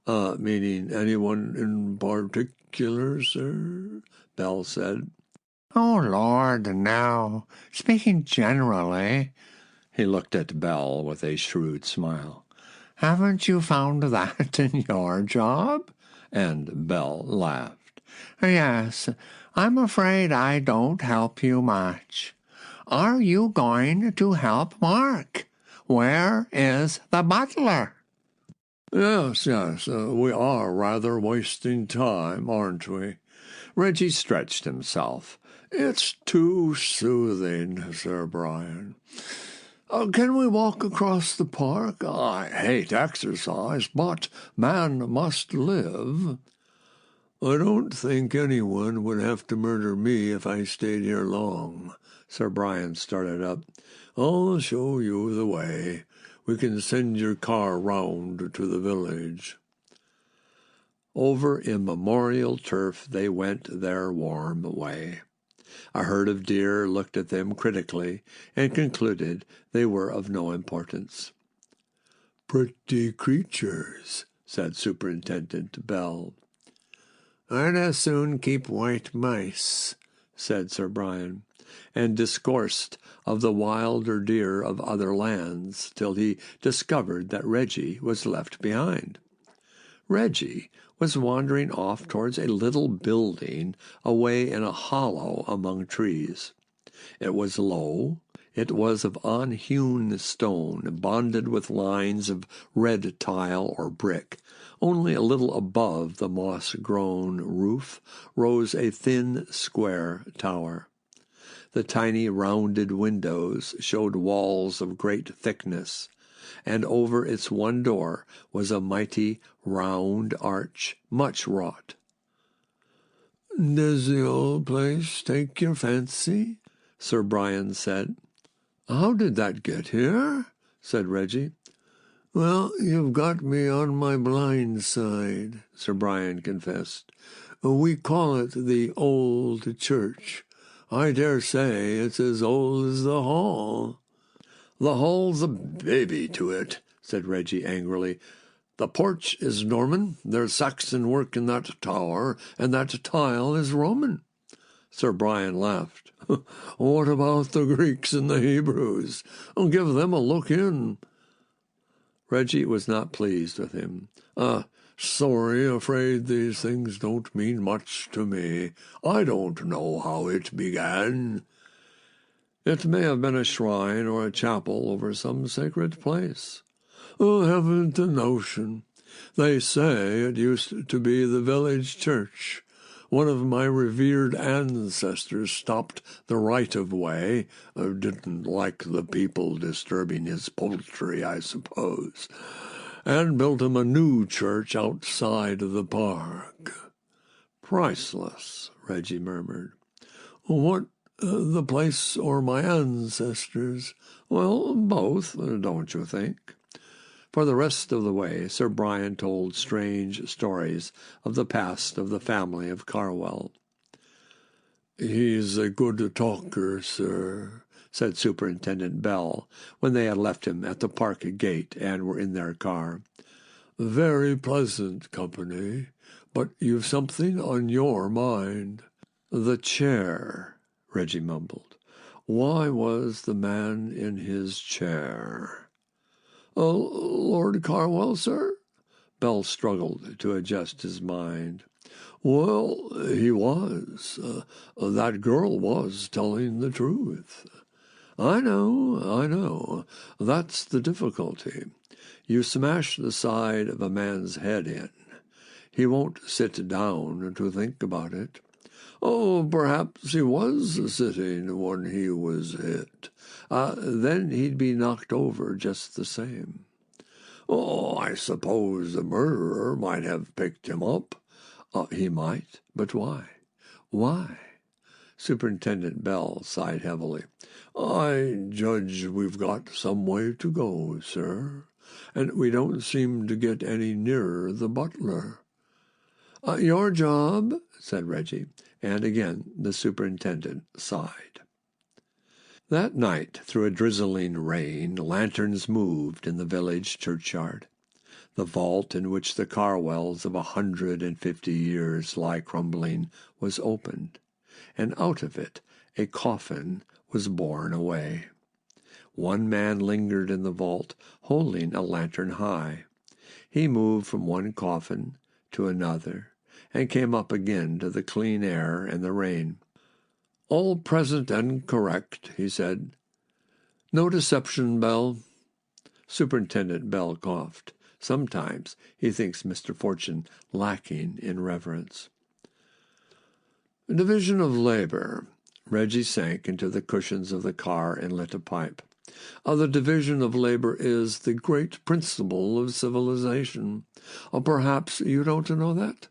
Meaning anyone in particular, sir? Bell said. "Oh, Lord, no. Speaking generally." He looked at Bell with a shrewd smile. "Haven't you found that in your job?" And Bell laughed. "Yes, I'm afraid I don't help you much. Are you going to help Mark? Where is the butler?" Yes, we are rather wasting time, aren't we? Reggie stretched himself. It's too soothing, Sir Brian. Can we walk across the park? I hate exercise, but man must live. I don't think anyone would have to murder me if I stayed here long. Sir Brian started up. I'll show you the way. We can send your car round to the village. Over immemorial turf they went their warm way. A herd of deer looked at them critically and concluded they were of no importance. Pretty creatures, said Superintendent Bell. I'd as soon keep white mice, said Sir Brian, and discoursed of the wilder deer of other lands till he discovered that Reggie was left behind. Reggie was wandering off towards a little building away in a hollow among trees. It was low. It was of unhewn stone, bonded with lines of red tile or brick. Only a little above the moss-grown roof rose a thin, square tower. The tiny rounded windows showed walls of great thickness, and over its one door was a mighty round arch, much wrought. "Does the old place take your fancy?" Sir Brian said. "How did that get here?" said Reggie. "Well, you've got me on my blind side," Sir Brian confessed. "We call it the old church. I dare say it's as old as the hall." "The hall's a baby to it," said Reggie angrily. "The porch is Norman, there's Saxon work in that tower, and that tile is Roman." Sir Brian laughed. "What about the Greeks and the Hebrews? Give them a look in." Reggie was not pleased with him. Sorry, afraid these things don't mean much to me. I don't know how it began." "It may have been a shrine or a chapel over some sacred place." "Haven't a notion. They say it used to be the village church. One of my revered ancestors stopped the right-of-way, didn't like the people disturbing his poultry, I suppose, and built him a new church outside the park." "Priceless," Reggie murmured. "What, the place or my ancestors?" "Well, both, don't you think?" For the rest of the way, Sir Brian told strange stories of the past of the family of Carwell. "He's a good talker, sir," said Superintendent Bell, when they had left him at the park gate and were in their car. "Very pleasant company, but you've something on your mind." "The chair," Reggie mumbled. "Why was the man in his chair?" "Lord Carwell, sir?" Bell struggled to adjust his mind. "Well, he was. That girl was telling the truth." I know. That's the difficulty. You smash the side of a man's head in. He won't sit down to think about it." Perhaps he was sitting when he was hit. Then he'd be knocked over just the same." I suppose the murderer might have picked him up." "He might, but why? Why?" Superintendent Bell sighed heavily. "I judge we've got some way to go, sir, and we don't seem to get any nearer the butler." "Your job," said Reggie, and again the superintendent sighed. That night, through a drizzling rain, lanterns moved in the village churchyard. The vault in which the Carwells of 150 years lie crumbling was opened, and out of it a coffin was borne away. One man lingered in the vault, holding a lantern high. He moved from one coffin to another, and came up again to the clean air and the rain. "All present and correct," he said. "No deception, Bell." Superintendent Bell coughed. Sometimes he thinks Mr. Fortune lacking in reverence. "Division of labor." Reggie sank into the cushions of the car and lit a pipe. The division of labor is the great principle of civilization. Perhaps you don't know that?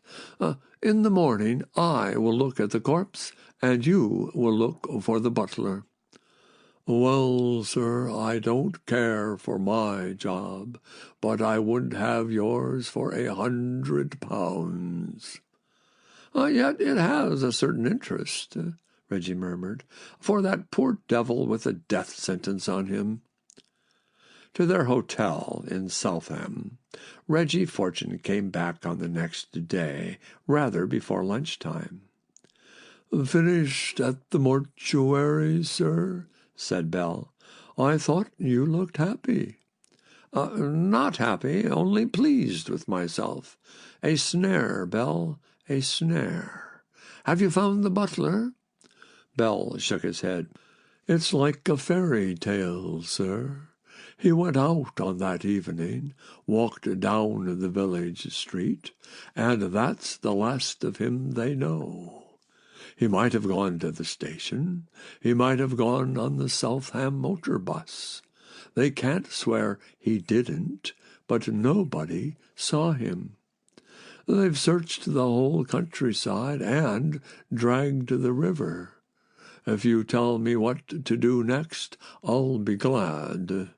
In the morning I will look at the corpse, and you will look for the butler. Well, sir, I don't care for my job, but I wouldn't have yours for £100. Yet it has a certain interest, Reggie murmured, for that poor devil with a death sentence on him. To their hotel in Southam, Reggie Fortune came back on the next day, rather before lunchtime. "Finished at the mortuary, sir?" said Bell. "I thought you looked happy." "Not happy, only pleased with myself. A snare, Bell, a snare. Have you found the butler?" Bell shook his head. "It's like a fairy tale, sir. He went out on that evening, walked down the village street, and that's the last of him they know. He might have gone to the station. He might have gone on the Southam motor bus. They can't swear he didn't, but nobody saw him. They've searched the whole countryside and dragged the river. If you tell me what to do next, I'll be glad."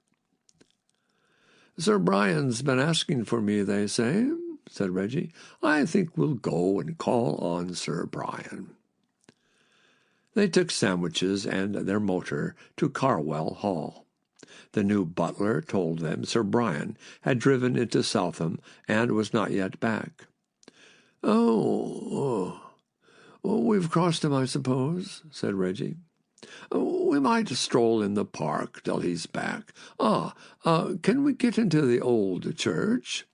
"Sir Brian's been asking for me, they say," said Reggie. "I think we'll go and call on Sir Brian." They took sandwiches and their motor to Carwell Hall. The new butler told them Sir Brian had driven into Southam and was not yet back. Oh, we've crossed him, I suppose," said Reggie. "We might stroll in the park till he's back. Can we get into the old church?"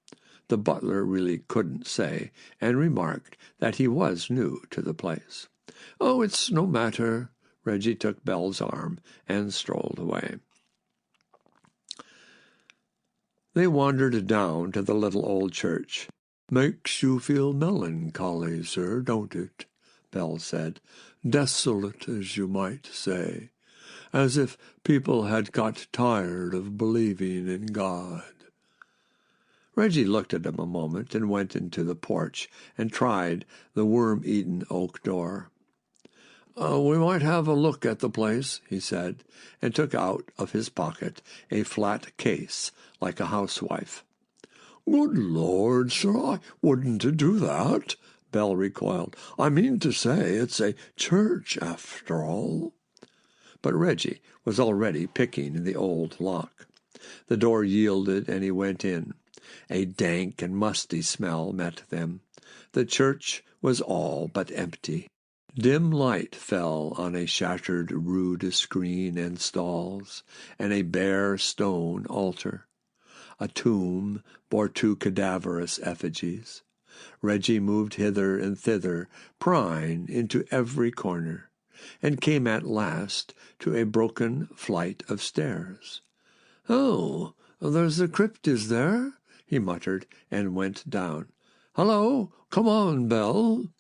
The butler really couldn't say, and remarked that he was new to the place. "Oh, it's no matter." Reggie took Bell's arm and strolled away. They wandered down to the little old church. "Makes you feel melancholy, sir, don't it?" Bell said. "Desolate, as you might say, as if people had got tired of believing in God." Reggie looked at him a moment and went into the porch and tried the worm-eaten oak door. "We might have a look at the place," he said, and took out of his pocket a flat case like a housewife. "Good Lord, sir, I wouldn't do that," Bell recoiled. "I mean to say, it's a church, after all." But Reggie was already picking the old lock. The door yielded, and he went in. A dank and musty smell met them. The church was all but empty. Dim light fell on a shattered rood screen and stalls, and a bare stone altar. A tomb bore 2 cadaverous effigies. Reggie moved hither and thither, prying into every corner, and came at last to a broken flight of stairs. "Oh, there's the crypt, is there?" he muttered, and went down. "Hello, come on, Bell."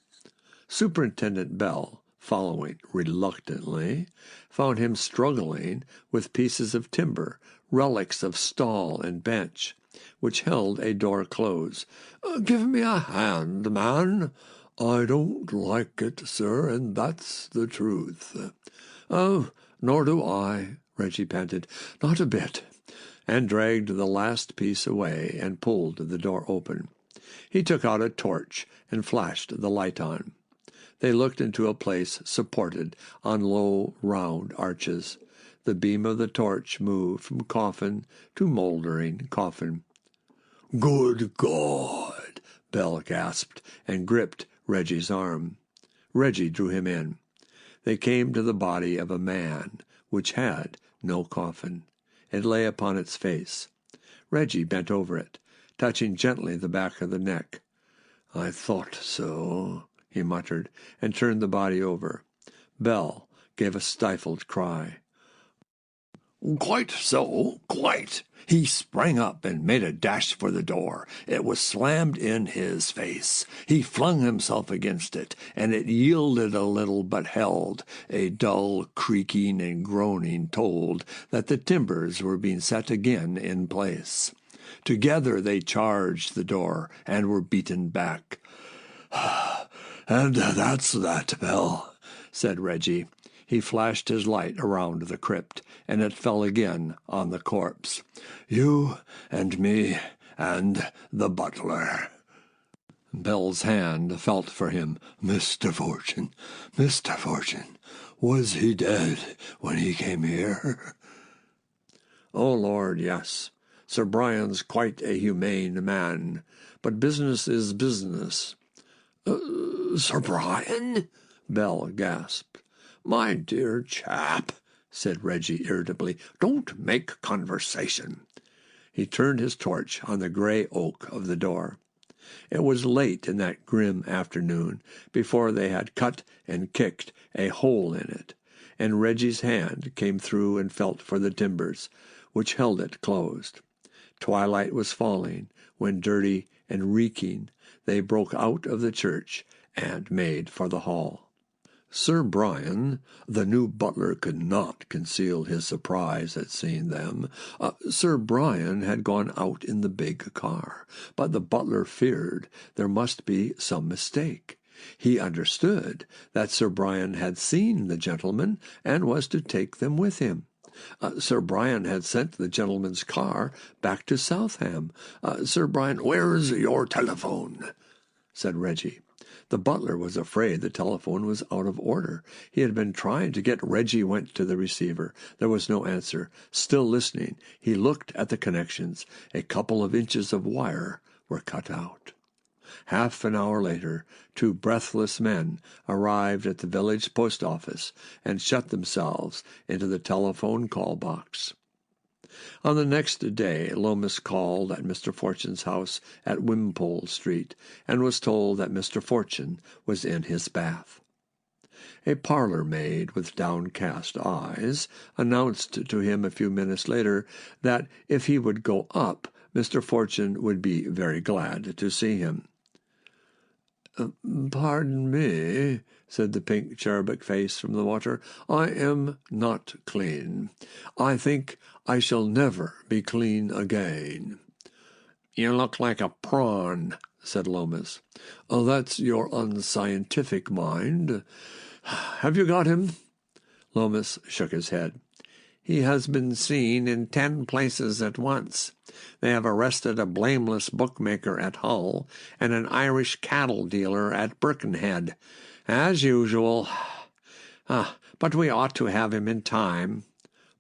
Superintendent Bell, following reluctantly, found him struggling with pieces of timber, relics of stall and bench, which held a door close. "Give me a hand, man." "I don't like it, sir, and that's the truth." "Oh, nor do I," Reggie panted. "Not a bit," and dragged the last piece away and pulled the door open. He took out a torch and flashed the light on. They looked into a place supported on low, round arches. The beam of the torch moved from coffin to mouldering coffin. "Good God!" Bell gasped and gripped Reggie's arm. Reggie drew him in. They came to the body of a man, which had no coffin. It lay upon its face. Reggie bent over it, touching gently the back of the neck. "I thought so," he muttered, and turned the body over. Bell gave a stifled cry. "Quite so, quite. He sprang up and made a dash for the door. It was slammed in his face. He flung himself against it, and it yielded a little but held. A dull creaking and groaning told that the timbers were being set again in place. Together they charged the door and were beaten back. "And that's that, Bell," said Reggie. He flashed his light around the crypt, and it fell again on the corpse. "You and me and the butler." Bell's hand felt for him. Mr. Fortune, was he dead when he came here?" "Oh, Lord, yes. Sir Brian's quite a humane man, but business is business." "Sir Brian?" Bell gasped. "My dear chap," said Reggie irritably, "don't make conversation." He turned his torch on the gray oak of the door. It was late in that grim afternoon before they had cut and kicked a hole in it, and Reggie's hand came through and felt for the timbers, which held it closed. Twilight was falling when, dirty and reeking, they broke out of the church and made for the hall. Sir Brian, the new butler, could not conceal his surprise at seeing them. Sir Brian had gone out in the big car, but the butler feared there must be some mistake. He understood that Sir Brian had seen the gentlemen and was to take them with him. Sir Brian had sent the gentleman's car back to Southam. "Sir Brian, where's your telephone?" said Reggie. The butler was afraid the telephone was out of order. He had been trying to get Reggie went to the receiver. There was no answer. Still listening, he looked at the connections. A couple of inches of wire were cut out. Half an hour later, two breathless men arrived at the village post office and shut themselves into the telephone call box. On the next day, Lomas called at Mr. Fortune's house at Wimpole Street and was told that Mr. Fortune was in his bath. A parlour-maid with downcast eyes announced to him a few minutes later that if he would go up, Mr. Fortune would be very glad to see him. "Pardon me," said the pink cherubic face from the water. "I am not clean. I think I shall never be clean again." "You look like a prawn," said Lomas. "Oh, that's your unscientific mind. Have you got him?" Lomas shook his head. "He has been seen in 10 places at once. They have arrested a blameless bookmaker at Hull and an Irish cattle dealer at Birkenhead, as usual. But we ought to have him in time."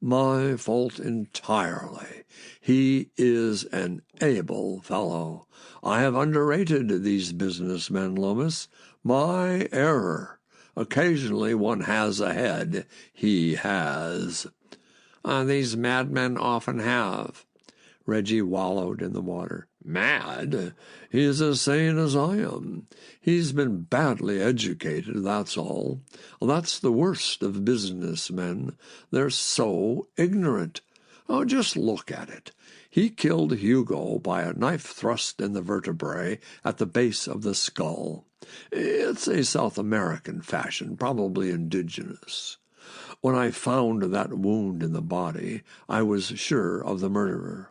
"My fault entirely. He is an able fellow. I have underrated these businessmen, Lomas. My error. Occasionally one has a head. He has." "These madmen often have." Reggie wallowed in the water. "Mad? He's as sane as I am. He's been badly educated, that's all. That's the worst of businessmen. They're so ignorant. Oh, just look at it. He killed Hugo by a knife thrust in the vertebrae at the base of the skull. It's a South American fashion, probably indigenous. When I found that wound in the body, I was sure of the murderer.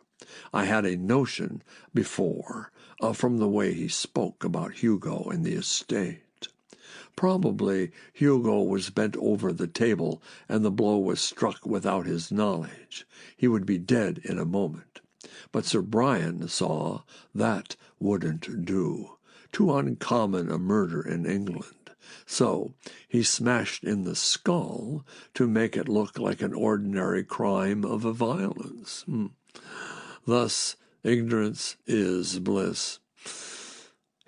I had a notion before, from the way he spoke about Hugo and the estate. Probably Hugo was bent over the table and the blow was struck without his knowledge. He would be dead in a moment. But Sir Brian saw that wouldn't do. Too uncommon a murder in England. So he smashed in the skull to make it look like an ordinary crime of violence. Thus, ignorance is bliss.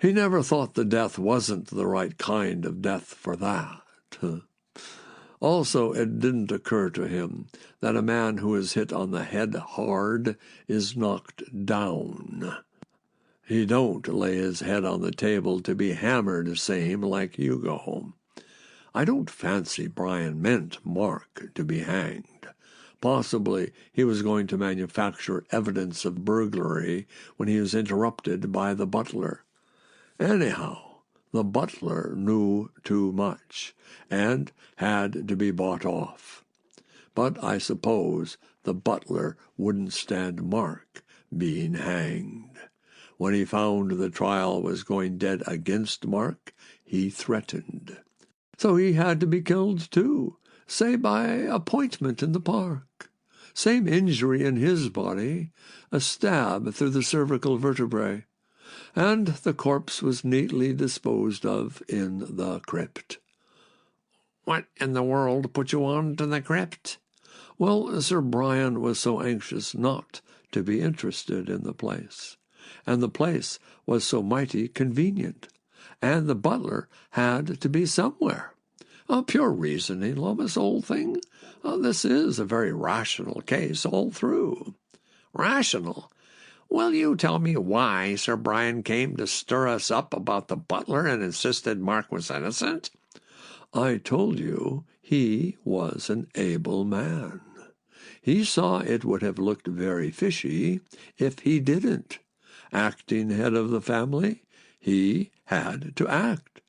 He never thought the death wasn't the right kind of death for that. Also, it didn't occur to him that a man who is hit on the head hard is knocked down. He don't lay his head on the table to be hammered same like Hugo. I don't fancy Brian meant Mark to be hanged, Possibly he was going to manufacture evidence of burglary when he was interrupted by the butler. Anyhow, the butler knew too much and had to be bought off. But I suppose the butler wouldn't stand Mark being hanged. When he found the trial was going dead against Mark, he threatened. So he had to be killed too, say by appointment in the park. Same injury in his body, a stab through the cervical vertebrae, and the corpse was neatly disposed of in the crypt. What in the world put you on to the crypt? Well, Sir Brian was so anxious not to be interested in the place, and the place was so mighty convenient, and the butler had to be somewhere. Pure reasoning, Lomas, old thing. This is a very rational case all through. Rational? Will you tell me why Sir Brian came to stir us up about the butler and insisted Mark was innocent? I told you he was an able man. He saw it would have looked very fishy if he didn't. Acting head of the family, he had to act.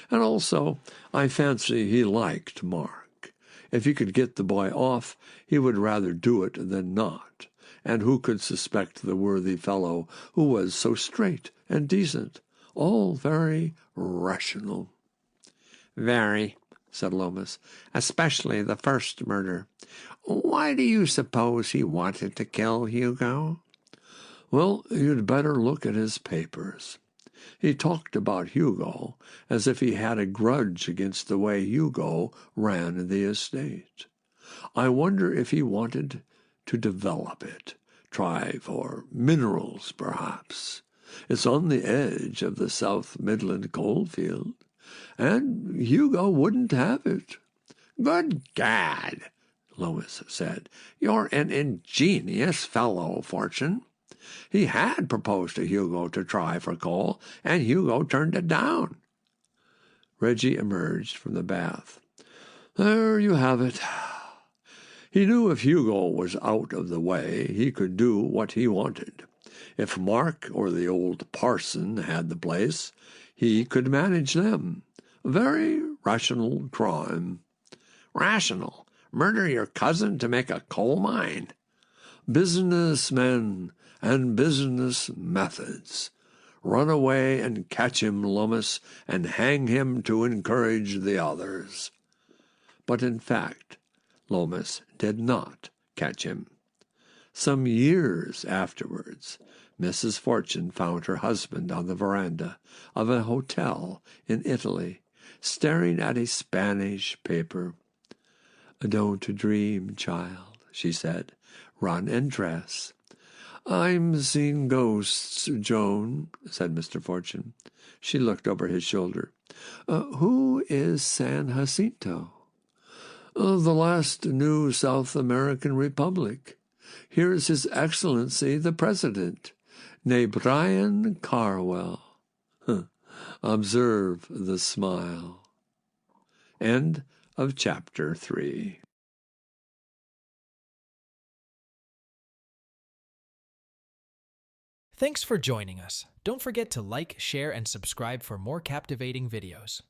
And also, I fancy he liked Mark. If he could get the boy off, he would rather do it than not. And who could suspect the worthy fellow who was so straight and decent? All very rational. Very, said Lomas, especially the first murder. Why do you suppose he wanted to kill Hugo? Well, you'd better look at his papers. He talked about Hugo as if he had a grudge against the way Hugo ran the estate. I wonder if he wanted to develop it, try for minerals, perhaps. It's on the edge of the South Midland coalfield, and Hugo wouldn't have it. Good gad, Lomas said. You're an ingenious fellow, Fortune. He had proposed to Hugo to try for coal, and Hugo turned it down. Reggie emerged from the bath. There you have it. He knew if Hugo was out of the way, he could do what he wanted. If Mark or the old parson had the place, he could manage them. A very rational crime. Rational? Murder your cousin to make a coal mine? Businessmen and business methods. Run away and catch him, Lomas, and hang him to encourage the others. But in fact, Lomas did not catch him. Some years afterwards, Mrs. Fortune found her husband on the veranda of a hotel in Italy, staring at a Spanish paper. "Don't dream, child," she said. "Run and dress." "I'm seeing ghosts, Joan," said Mr. Fortune. She looked over his shoulder. "Who is San Jacinto?" "The last new South American republic. Here's His Excellency the President, ne Brian Carwell." Observe the smile. End of Chapter 3. Thanks for joining us. Don't forget to like, share, and subscribe for more captivating videos.